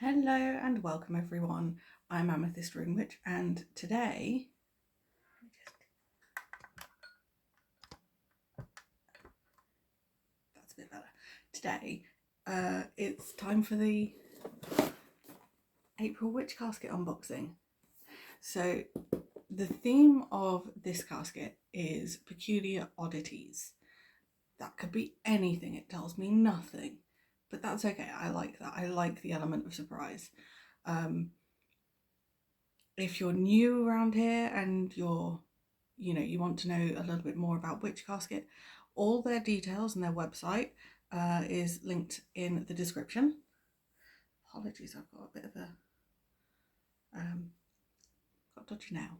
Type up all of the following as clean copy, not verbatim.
Hello and welcome everyone. I'm Amethyst Ring Witch, and today that's a bit better. Today it's time for the April Witch Casket unboxing. So the theme of this casket is peculiar oddities. That could be anything, it tells me nothing, but that's okay. I like that. I like the element of surprise. If you're new around here and you want to know a little bit more about Witch Casket, all their details and their website is linked in the description. Apologies, I've got a bit of a got dodgy nail.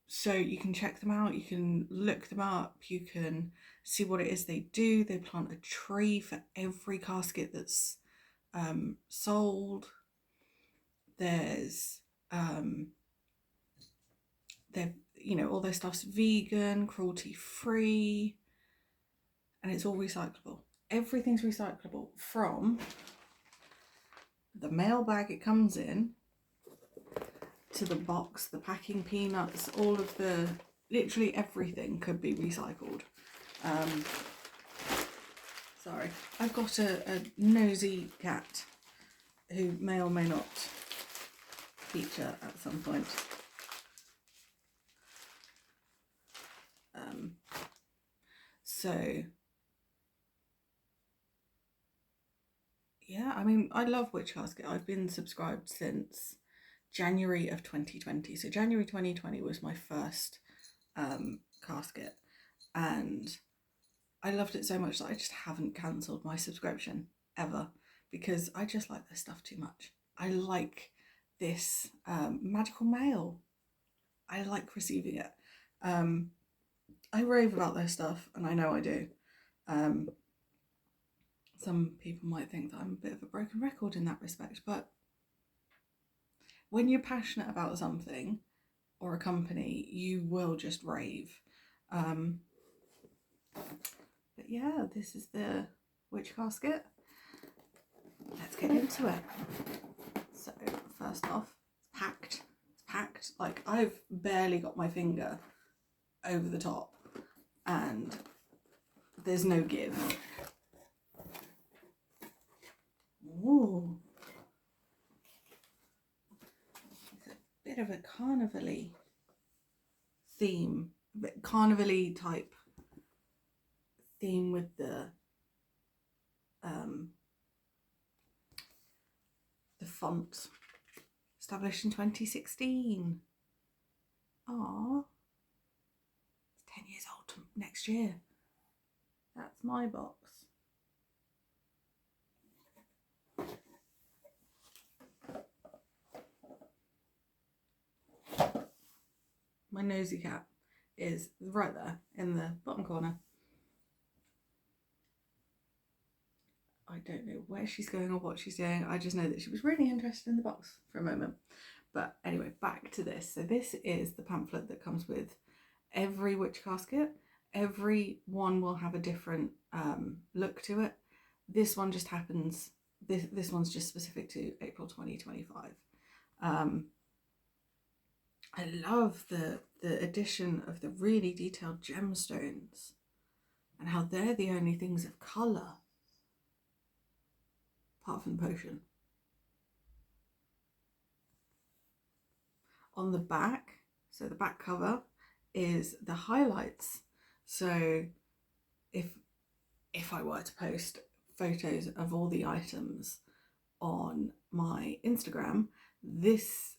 So you can check them out, you can look them up, you can see what it is they do. They plant a tree for every casket that's sold. There's all their stuff's vegan, cruelty free, and it's all recyclable. Everything's recyclable, from the mail bag it comes in to the box, the packing peanuts, all of the, literally everything could be recycled. Sorry, I've got a nosy cat who may or may not feature at some point. So yeah, I mean, I love Witch Casket. I've been subscribed since January of 2020. So January 2020 was my first casket, and I loved it so much that I just haven't cancelled my subscription ever, because I just like this stuff too much. I like this magical mail. I like receiving it. I rave about their stuff, and I know I do. Some people might think that I'm a bit of a broken record in that respect, but when you're passionate about something or a company, you will just rave. But yeah, this is the Witch Casket. Let's get into it. So first off, it's packed. It's packed. Like, I've barely got my finger over the top, and there's no give. Ooh. It's a bit of a carnival-y theme, a bit carnival-y type theme with the font. Established in 2016. Aww. It's 10 years old next year. That's my box. My nosy cat is right there in the bottom corner. I don't know where she's going or what she's doing. I just know that she was really interested in the box for a moment. But anyway, back to this. So this is the pamphlet that comes with every Witch Casket. Every one will have a different look to it. This one just happens, this one's just specific to April 2025. I love the addition of the really detailed gemstones and how they're the only things of colour, apart from the potion. On the back, so the back cover is the highlights. So if I were to post photos of all the items on my Instagram, this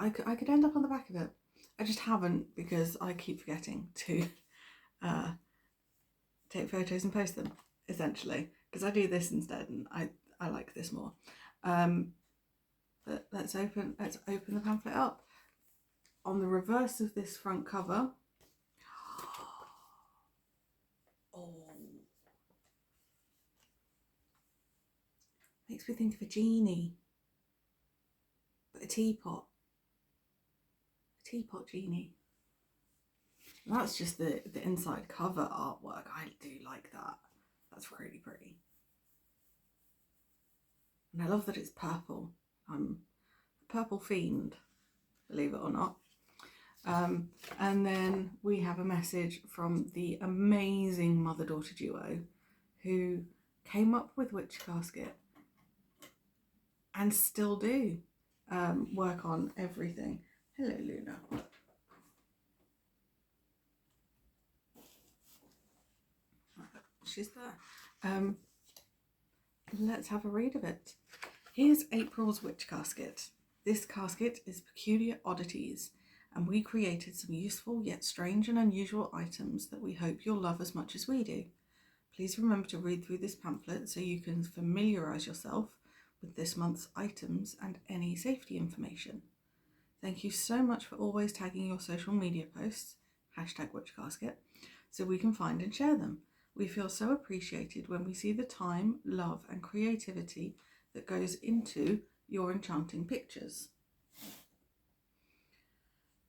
I could end up on the back of it. I just haven't, because I keep forgetting to take photos and post them, essentially, because I do this instead, and I like this more. But let's open the pamphlet up. On the reverse of this front cover, oh, makes me think of a genie, but a teapot genie. And that's just the inside cover artwork. I do like that. That's really pretty. And I love that it's purple. I'm a purple fiend, believe it or not. And then we have a message from the amazing mother-daughter duo who came up with Witch Casket and still do work on everything. Hello, Luna. She's there. Let's have a read of it. Here's April's Witch Casket. This casket is Peculiar Oddities, and we created some useful yet strange and unusual items that we hope you'll love as much as we do. Please remember to read through this pamphlet so you can familiarise yourself with this month's items and any safety information. Thank you so much for always tagging your social media posts, #WitchCasket, so we can find and share them. We feel so appreciated when we see the time, love and creativity that goes into your enchanting pictures.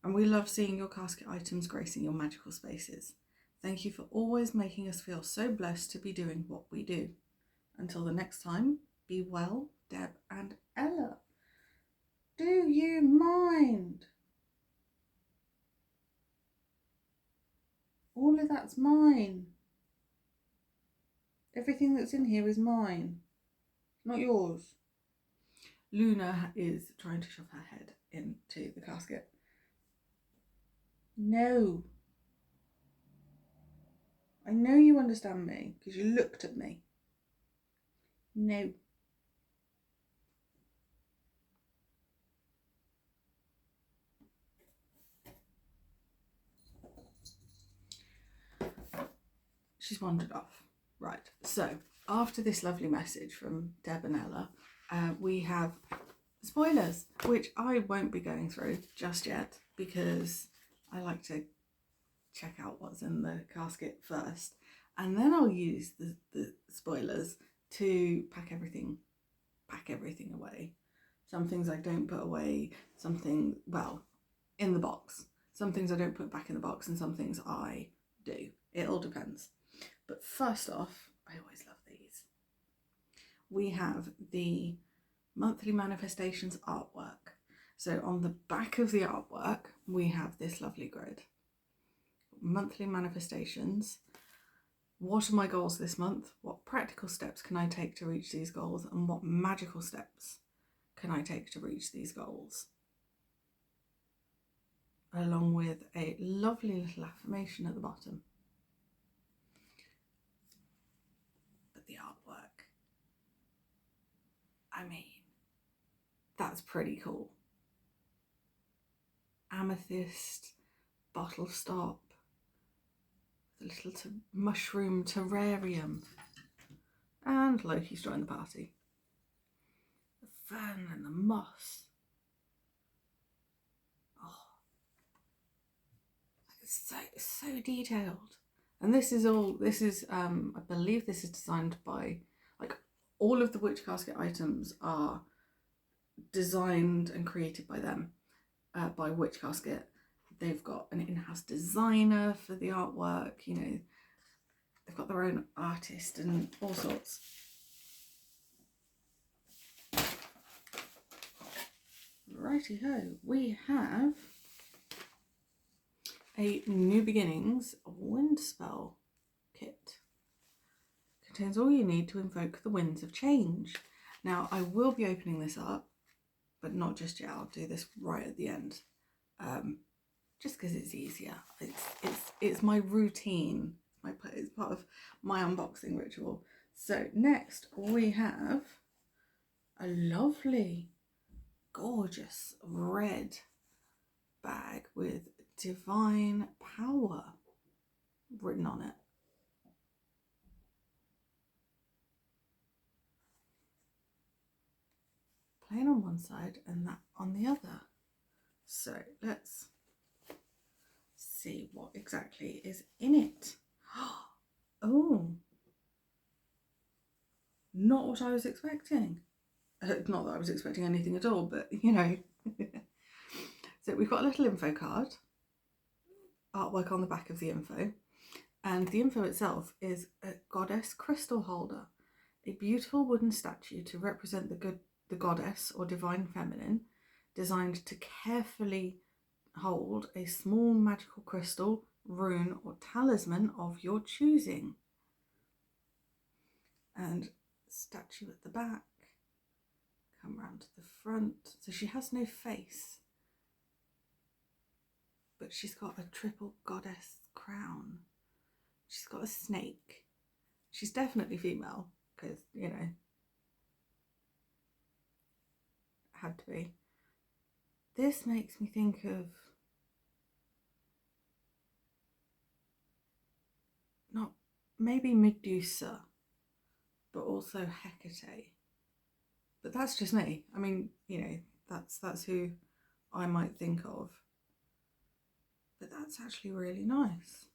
And we love seeing your casket items gracing your magical spaces. Thank you for always making us feel so blessed to be doing what we do. Until the next time, be well, Deb and Ella. Do you mind? All of that's mine. Everything that's in here is mine, not yours. Luna is trying to shove her head into the casket. No. I know you understand me because you looked at me. No. She's wandered off. Right, so after this lovely message from Deb and Ella, we have spoilers, which I won't be going through just yet because I like to check out what's in the casket first, and then I'll use the spoilers to pack everything away. Some things I don't put away, something, well, in the box. Some things I don't put back in the box and some things I do. It all depends. But first off, I always love these. We have the monthly manifestations artwork. So on the back of the artwork, we have this lovely grid. Monthly manifestations. What are my goals this month? What practical steps can I take to reach these goals? And what magical steps can I take to reach these goals? Along with a lovely little affirmation at the bottom. But the artwork, I mean, that's pretty cool. Amethyst, bottle stop, the little mushroom terrarium, and Loki's joined the party. The fern and the moss. Oh, it's so detailed. And this is I believe this is designed by, like, all of the Witch Casket items are designed and created by them, by Witch Casket. They've got an in-house designer for the artwork, you know, they've got their own artist and all sorts. Righty-ho, we have a New Beginnings wind spell kit. Contains all you need to invoke the winds of change. Now, I will be opening this up, but not just yet. I'll do this right at the end, just because it's easier. It's my routine. It's part of my unboxing ritual. So next we have a lovely, gorgeous red bag with Divine Power written on it. Plain on one side and that on the other. So let's see what exactly is in it. Oh, not what I was expecting. Not that I was expecting anything at all, but you know. So we've got a little info card, artwork on the back of the info, and the info itself is a goddess crystal holder. A beautiful wooden statue to represent the goddess or divine feminine, designed to carefully hold a small magical crystal, rune, or talisman of your choosing. And statue at the back. Come round to the front. So she has no face, but she's got a triple goddess crown. She's got a snake. She's definitely female because, you know, had to be. This makes me think of not maybe Medusa, but also Hecate. But that's just me. I mean, you know, that's who I might think of. But that's actually really nice.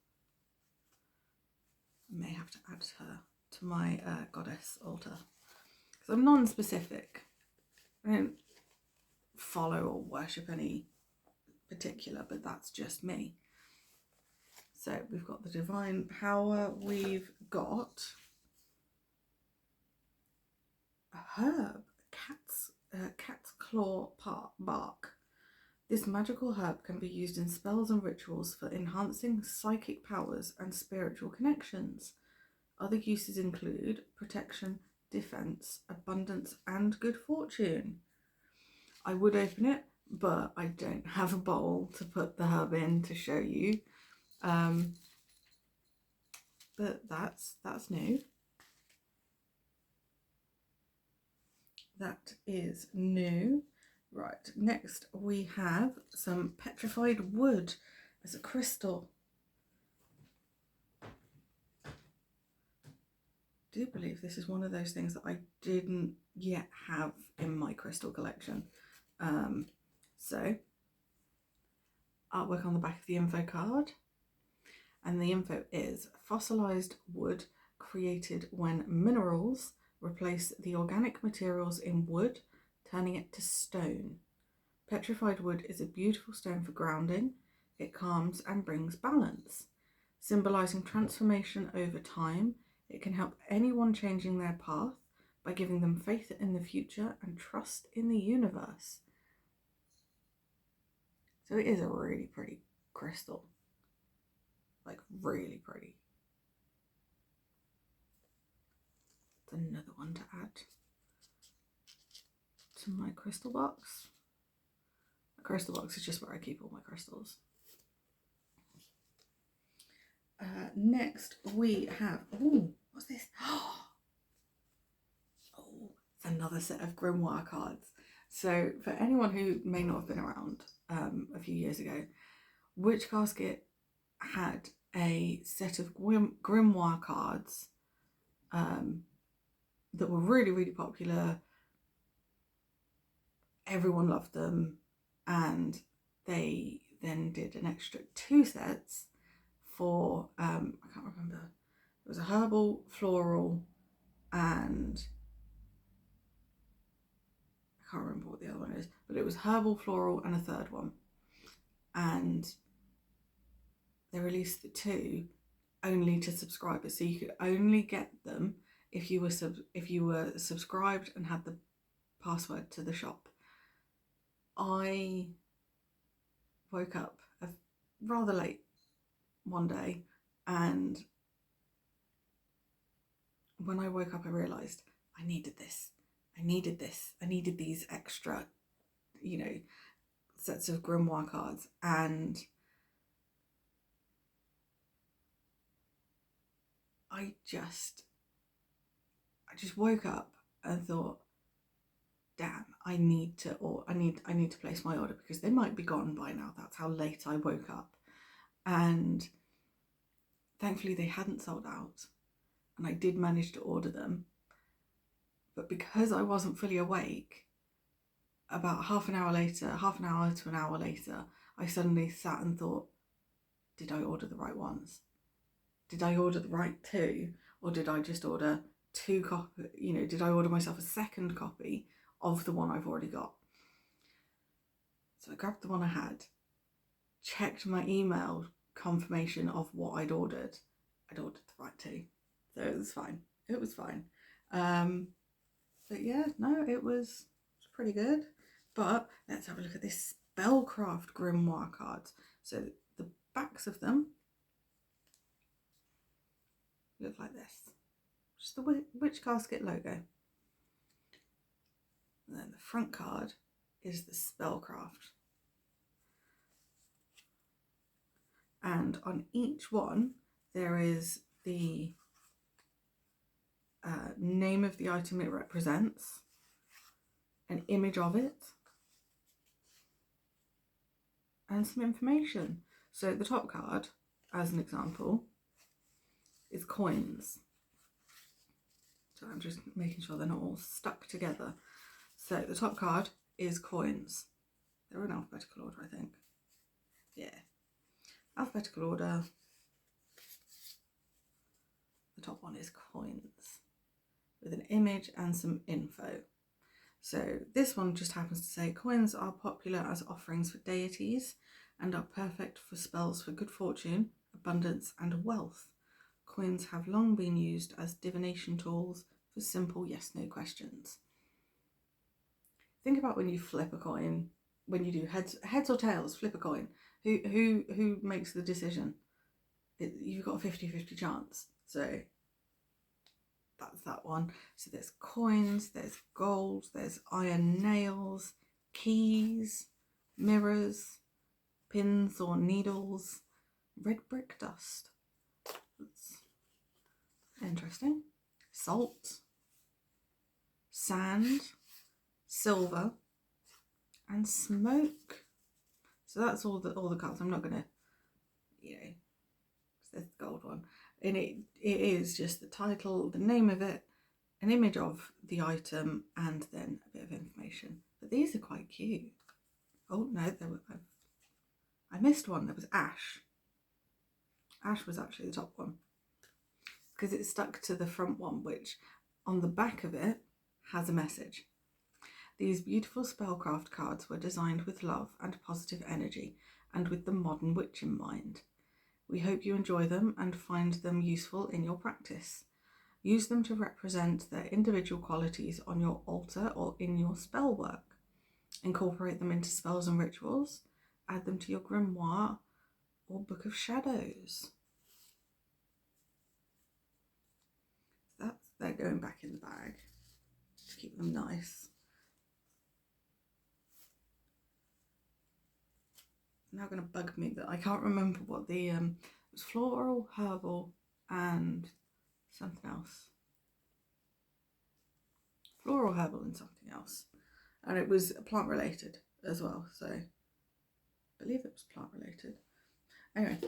I may have to add her to my goddess altar. Because I'm non-specific. I don't follow or worship any particular, but that's just me. So we've got the divine power. We've got a herb, cat's claw bark. This magical herb can be used in spells and rituals for enhancing psychic powers and spiritual connections. Other uses include protection, defense, abundance, and good fortune. I would open it, but I don't have a bowl to put the herb in to show you. But that's new. That is new. Right, next we have some petrified wood as a crystal. I do believe this is one of those things that I didn't yet have in my crystal collection. So artwork on the back of the info card, and the info is fossilized wood created when minerals replace the organic materials in wood, turning it to stone. Petrified wood is a beautiful stone for grounding. It calms and brings balance. Symbolizing transformation over time, it can help anyone changing their path by giving them faith in the future and trust in the universe. So it is a really pretty crystal. Like, really pretty. It's another one to add to my crystal box. The crystal box is just where I keep all my crystals. Next we have, oh, what's this? Oh, it's another set of grimoire cards. So for anyone who may not have been around a few years ago, Witch Casket had a set of grimoire cards that were really, really popular. Everyone loved them, and they then did an extra 2 sets for I can't remember, it was a herbal, floral, and I can't remember what the other one is, but it was herbal, floral, and a third one. And they released the 2 only to subscribers, so you could only get them if you were subscribed and had the password to the shop. I woke up rather late one day, and when I woke up I realised I needed this. I needed these extra, you know, sets of grimoire cards, and I just woke up and thought, damn, I need to place my order because they might be gone by now. That's how late I woke up. And thankfully they hadn't sold out, and I did manage to order them. But because I wasn't fully awake, about half an hour to an hour later, I suddenly sat and thought, did I order the right ones? Did I order the right 2? Or did I just order 2 copies? You know, did I order myself a second copy of the one I've already got? So I grabbed the one I had, checked my email confirmation of what I'd ordered. I'd ordered the right 2. So it was fine. But yeah, no, it was pretty good. But let's have a look at this Spellcraft Grimoire cards. So the backs of them look like this. Just the Witch Casket logo. And then the front card is the Spellcraft. And on each one, there is the name of the item it represents, an image of it, and some information. So the top card, as an example, is coins. So I'm just making sure they're not all stuck together. So the top card is coins. They're in alphabetical order, I think. Yeah. Alphabetical order. The top one is coins with an image and some info. So this one just happens to say coins are popular as offerings for deities and are perfect for spells for good fortune, abundance and wealth. Coins have long been used as divination tools for simple yes-no questions. Think about when you flip a coin, when you do heads or tails, flip a coin. Who makes the decision? You've got a 50-50 chance. So that's that one. So there's coins, there's gold, there's iron nails, keys, mirrors, pins or needles, red brick dust. That's interesting. Salt, sand, silver, and smoke. So that's all the cards. I'm not gonna, there's the gold one. And it is just the title, the name of it, an image of the item, and then a bit of information. But these are quite cute. Oh no, I missed one. There was ash. Ash was actually the top one because it's stuck to the front one, which on the back of it has a message. These beautiful spellcraft cards were designed with love and positive energy and with the modern witch in mind. We hope you enjoy them and find them useful in your practice. Use them to represent their individual qualities on your altar or in your spell work. Incorporate them into spells and rituals. Add them to your grimoire or book of shadows. They're going back in the bag to keep them nice. Now going to bug me that I can't remember what the it was floral, herbal, and something else. Floral, herbal, and something else, and it was plant related as well. So I believe it was plant related. Anyway,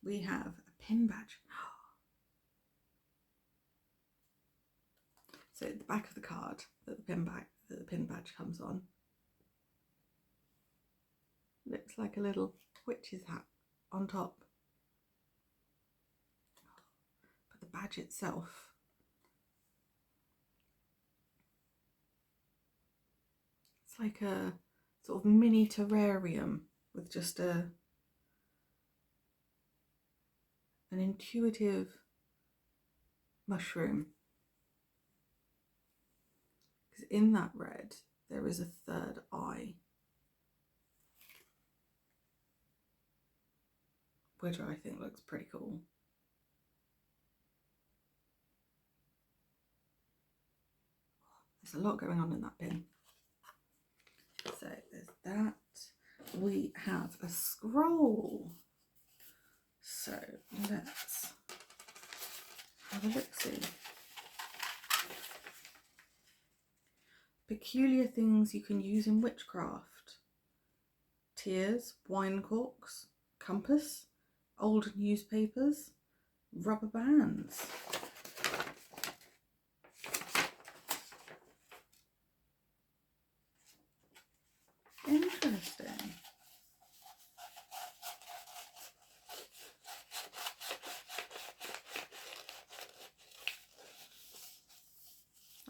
we have a pin badge. So at the back of the card that the pin badge comes on, looks like a little witch's hat on top. But the badge itself, it's like a sort of mini terrarium with just an intuitive mushroom. Because in that red, there is a third eye, which I think looks pretty cool. There's a lot going on in that pin. So there's that. We have a scroll. So let's have a look-see. Peculiar things you can use in witchcraft. Tears, wine corks, compass, old newspapers, rubber bands. Interesting.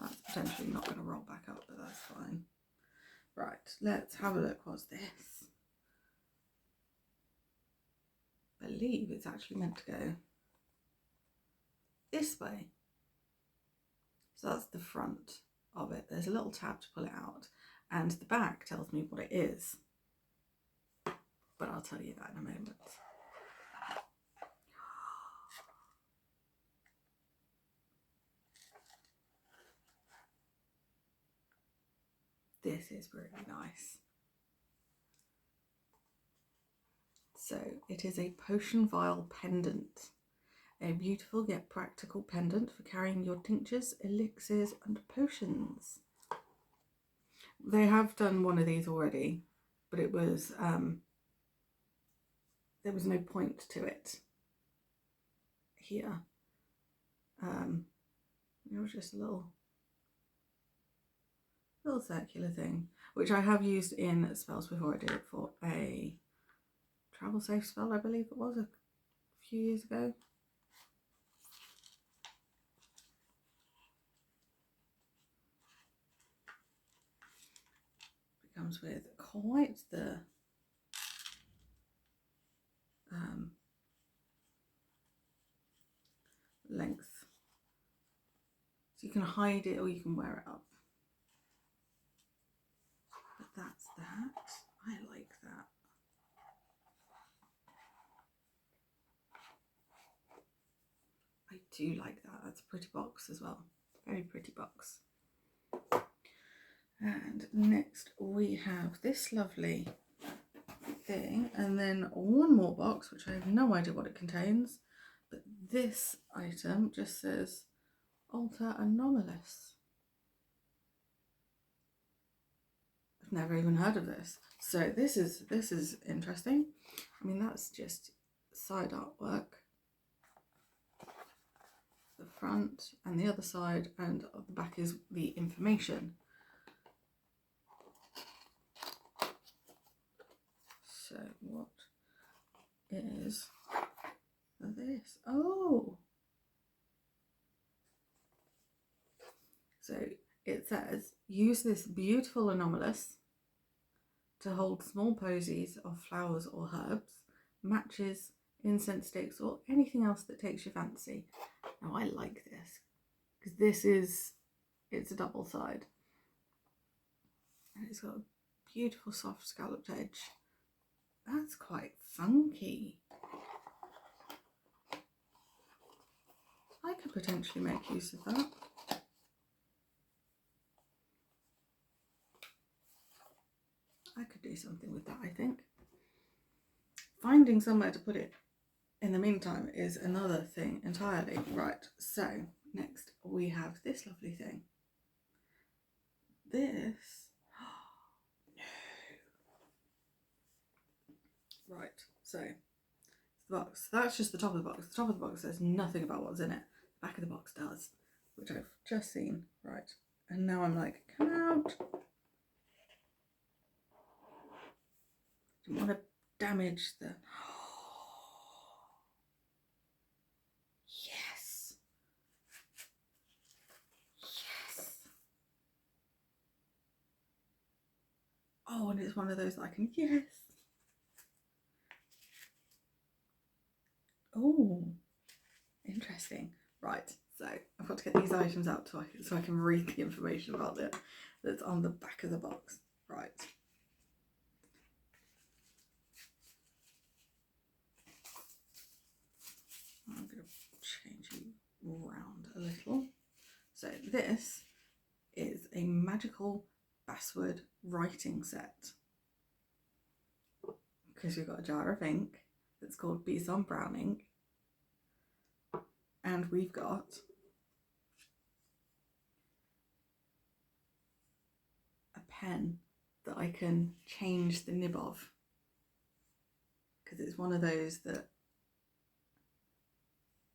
That's potentially not going to roll back up, but that's fine. Right, let's have a look. What's this? I believe it's actually meant to go this way. So that's the front of it. There's a little tab to pull it out, and the back tells me what it is, but I'll tell you that in a moment. This is really nice. So it is a potion vial pendant. A beautiful yet practical pendant for carrying your tinctures, elixirs and potions. They have done one of these already, but it was there was no point to it here. It was just a little circular thing, which I have used in spells before. I did it for a travel safe spell, I believe it was, a few years ago. It comes with quite the length, so you can hide it or you can wear it up. But that's that. I like that. I do like that. That's a pretty box as well. Very pretty box. And next we have this lovely thing, and then one more box which I have no idea what it contains, but this item just says Altar Anomalous. I've never even heard of this, so this is interesting. I mean, that's just side artwork, the front and the other side, and the back is the information. So what is this? Oh, so it says, use this beautiful anomalous to hold small posies of flowers or herbs, matches, incense sticks, or anything else that takes your fancy. Now I like this because it's a double side, and it's got a beautiful soft scalloped edge. That's quite funky. I could potentially make use of that. I could do something with that, I think. Finding somewhere to put it in the meantime is another thing entirely. Right, so next we have this lovely thing. This, no. Right, so the box. That's just the top of the box. The top of the box says nothing about what's in it. The back of the box does, which I've just seen. Right, and now I'm like, come out. Don't want to damage the... Yes. Yes. Oh, and it's one of those that I can... Yes. Oh, interesting. Right, so I've got to get these items out so I can read the information about it that's on the back of the box. Right. I'm going to change you around a little. So this is a magical basswood writing set, because we've got a jar of ink that's called Bees on Brown Ink, and we've got a pen that I can change the nib of, because it's one of those that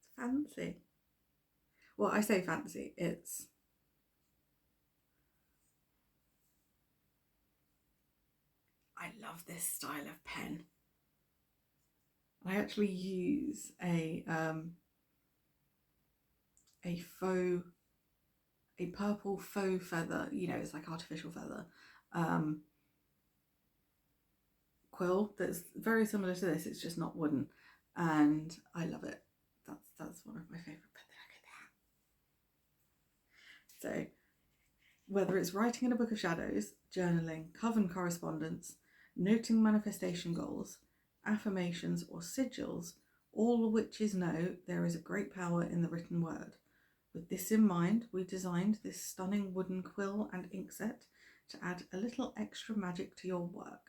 it's fancy. Well, I say fancy, it's I love this style of pen. I actually use a purple faux feather, you know, it's like artificial feather, quill that's very similar to this. It's just not wooden, and I love it. That's one of my favourite pens. Look So whether it's writing in a book of shadows, journaling, coven correspondence, noting manifestation goals, affirmations, or sigils, all witches know there is a great power in the written word. With this in mind, we designed this stunning wooden quill and ink set to add a little extra magic to your work.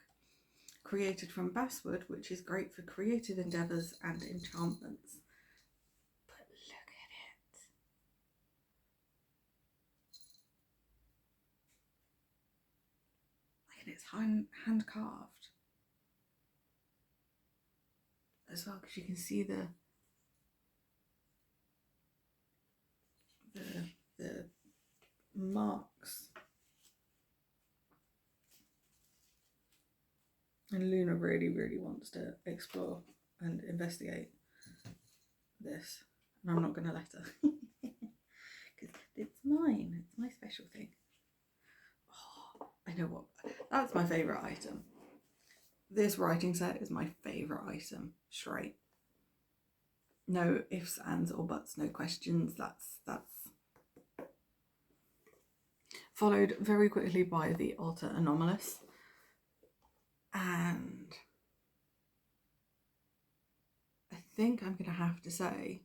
Created from basswood, which is great for creative endeavours and enchantments. But look at it. Look at it's hand carved as well, because you can see the marks. And Luna really, really wants to explore and investigate this. And I'm not going to let her. Because it's mine. It's my special thing. Oh, I know what. That's my favourite item. This writing set is my favourite item. Straight. No ifs, ands or buts. No questions. That's followed very quickly by the Altar Anomalous. And I think I'm going to have to say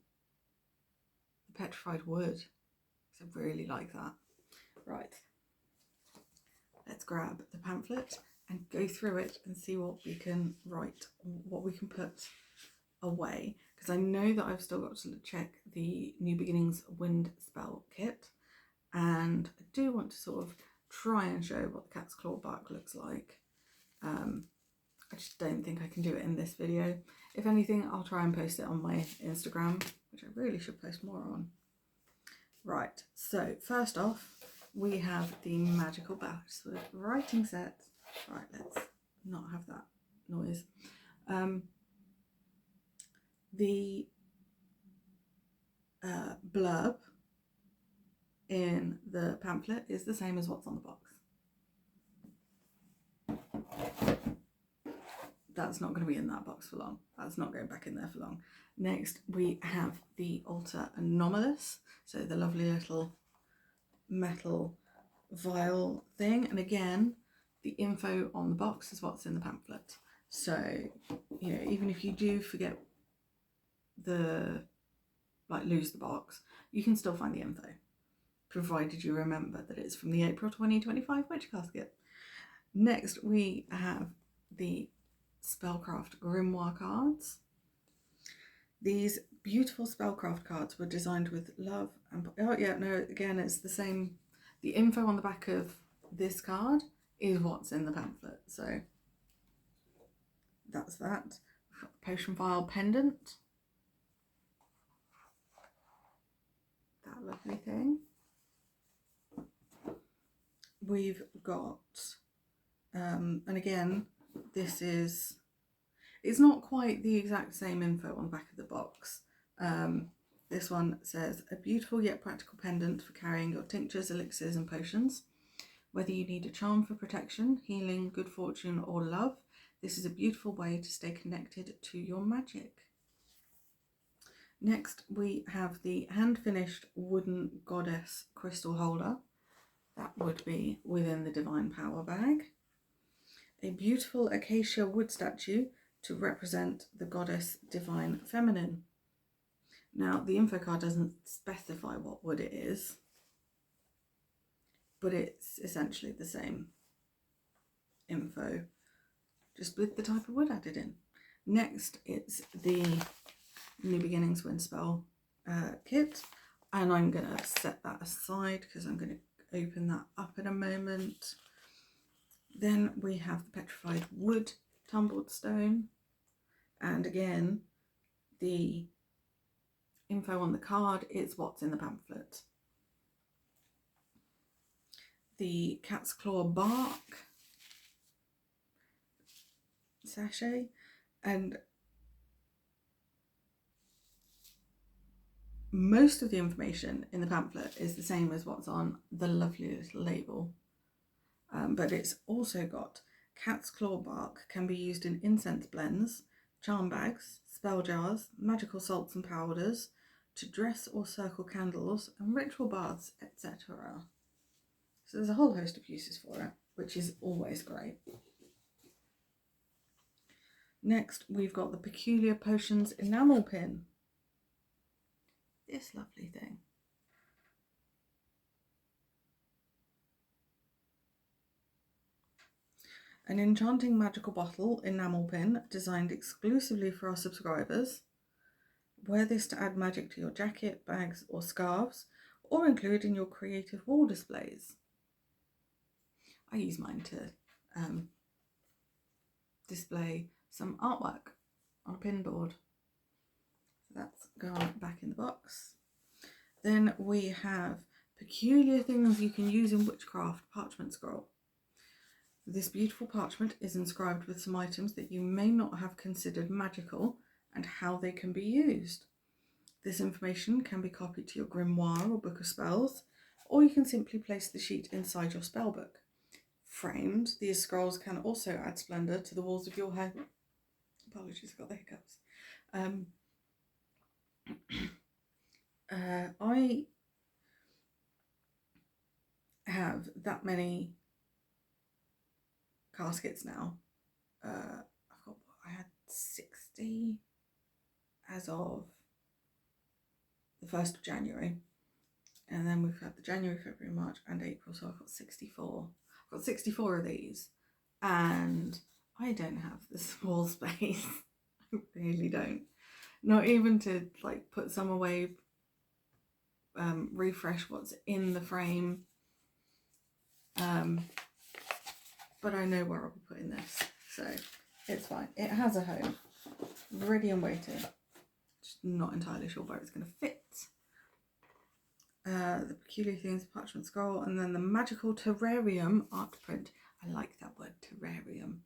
the Petrified Wood, because I really like that. Right, let's grab the pamphlet and go through it and see what we can write, what we can put away, because I know that I've still got to check the New Beginnings Wind Spell Kit, and I do want to sort of try and show what the Cat's Claw bark looks like. I just don't think I can do it in this video. If anything, I'll try and post it on my Instagram, which I really should post more on. Right, so first off, we have the Magickal Basswood writing set. Right, let's not have that noise. The blurb in the pamphlet is the same as what's on the box. That's not going to be in that box for long. That's not going back in there for long. Next, we have the Altar Anomalous. So the lovely little metal vial thing. And again, the info on the box is what's in the pamphlet. So, you know, even if you do forget lose the box, you can still find the info, provided you remember that it's from the April 2025 Witch Casket. Next, we have the Spellcraft Grimoire cards. These beautiful Spellcraft cards were designed with love and... Oh yeah, no, again, it's the same. The info on the back of this card is what's in the pamphlet. So that's that. Potion Vial Pendant. That lovely thing. We've got... and again, this is, it's not quite the exact same info on the back of the box. This one says, a beautiful yet practical pendant for carrying your tinctures, elixirs and potions. Whether you need a charm for protection, healing, good fortune or love, this is a beautiful way to stay connected to your magic. Next we have the hand-finished wooden goddess crystal holder. That would be within the Divine Power bag. A beautiful acacia wood statue to represent the goddess Divine Feminine. Now, the info card doesn't specify what wood it is, but it's essentially the same info, just with the type of wood added in. Next, it's the New Beginnings Wind Spell kit, and I'm going to set that aside because I'm going to open that up in a moment. Then we have the Petrified Wood Tumbled Stone, and again, the info on the card is what's in the pamphlet. The Cat's Claw bark sachet, and most of the information in the pamphlet is the same as what's on the lovely little label. But it's also got Cat's Claw bark can be used in incense blends, charm bags, spell jars, magical salts and powders, to dress or circle candles and ritual baths, etc. So there's a whole host of uses for it, which is always great. Next, we've got the Peculiar Potions enamel pin. This lovely thing. An enchanting magical bottle enamel pin designed exclusively for our subscribers. Wear this to add magic to your jacket, bags or scarves, or include in your creative wall displays. I use mine to display some artwork on a pin board. So that's gone back in the box. Then we have Peculiar Things You Can Use in Witchcraft parchment scroll. This beautiful parchment is inscribed with some items that you may not have considered magical and how they can be used. This information can be copied to your grimoire or book of spells, or you can simply place the sheet inside your spellbook. Framed, these scrolls can also add splendour to the walls of your home. Apologies, I got the hiccups. I have that many caskets now. I had 60 as of the 1st of January, and then we've had the January, February, March and April, so I've got 64. I've got 64 of these, and I don't have the small space. I really don't. Not even to like put some away, refresh what's in the frame. But I know where I'll be putting this, so it's fine. It has a home, ready and waiting. Just not entirely sure where it's going to fit. The Peculiar Things parchment scroll, and then the Magickal terrarium art print. I like that word, terrarium.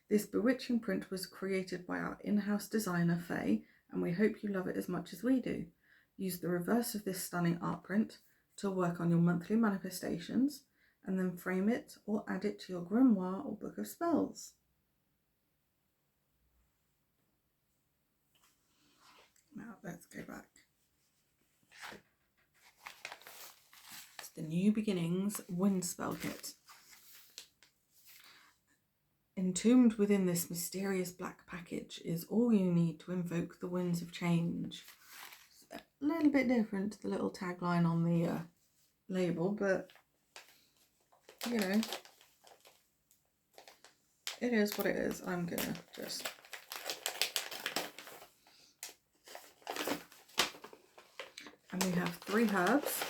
This bewitching print was created by our in-house designer Faye, and we hope you love it as much as we do. Use the reverse of this stunning art print to work on your monthly manifestations, and then frame it or add it to your grimoire or book of spells. Now let's go back. It's the New Beginnings Wind Spell Kit. Entombed within this mysterious black package is all you need to invoke the winds of change. It's a little bit different to the little tagline on the label, but you know, it is what it is. I'm gonna just and we have 3 herbs,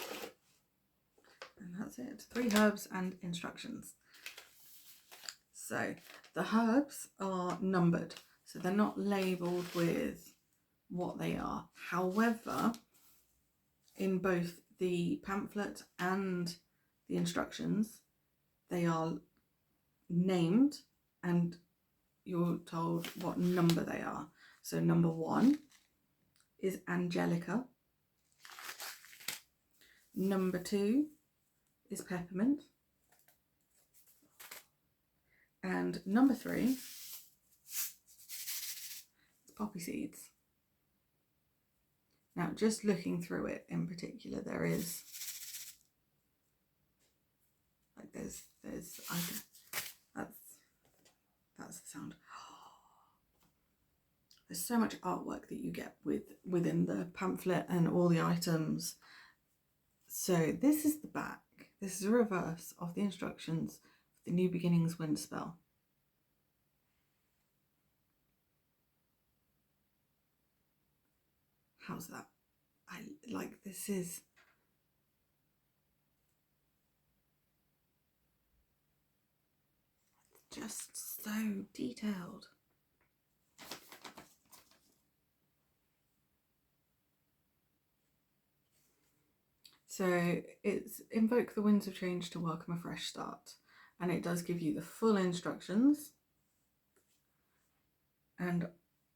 and that's it. 3 herbs and instructions. So the herbs are numbered, so they're not labelled with what they are. However, in both the pamphlet and the instructions, they are named and you're told what number they are. So number 1 is Angelica. Number 2 is peppermint. And number 3 is poppy seeds. Now, just looking through it in particular, there is like there's that's the sound. There's so much artwork that you get within the pamphlet and all the items. So this is the back. This is a reverse of the instructions for the New Beginnings Wind Spell. How's that? I like, this is just so detailed. So it's invoke the winds of change to welcome a fresh start, and it does give you the full instructions, and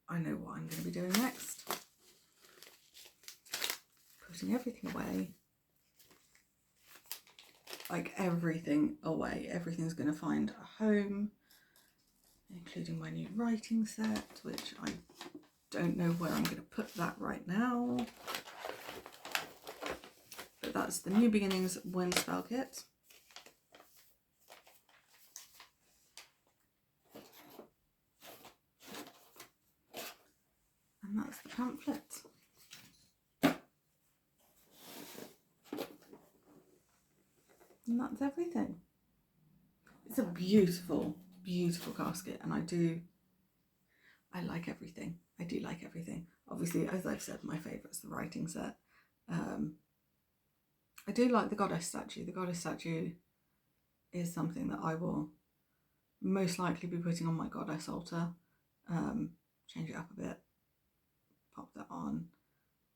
I know what I'm going to be doing next. Putting everything away, like everything away. Everything's going to find a home, including my new writing set, which I don't know where I'm going to put that right now. But that's the New Beginnings Wind Spell Kit. And that's the pamphlet. And that's everything. It's a beautiful, beautiful casket, and I like everything. I do like everything. Obviously, as I've said, my favourite's the writing set. I do like the goddess statue. The goddess statue is something that I will most likely be putting on my goddess altar. Change it up a bit, pop that on,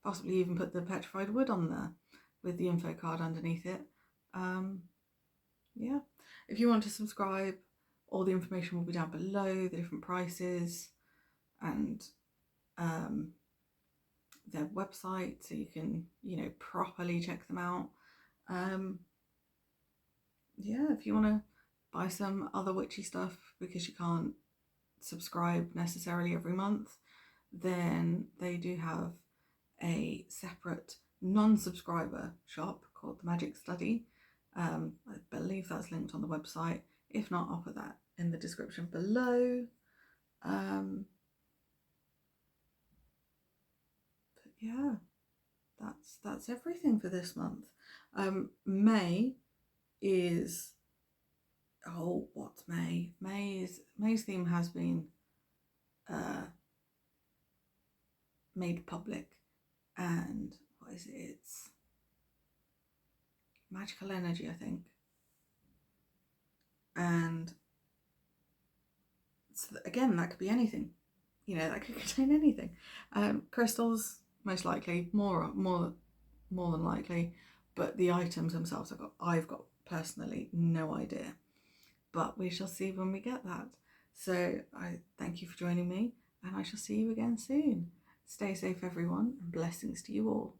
possibly even put the petrified wood on there with the info card underneath it. Yeah, if you want to subscribe, all the information will be down below, the different prices and their website, so you can, you know, properly check them out. Yeah, if you want to buy some other witchy stuff because you can't subscribe necessarily every month, then they do have a separate non-subscriber shop called the Magick Study. I believe that's linked on the website. If not, I'll put that in the description below. But yeah, that's everything for this month. May is, oh, what's May? May's theme has been made public, and what is it? It's magical energy, I think. And so again, that could be anything, you know, that could contain anything. Crystals, most likely, more than likely, but the items themselves I've got personally no idea, but we shall see when we get that. So I thank you for joining me, and I shall see you again soon. Stay safe, everyone, and blessings to you all.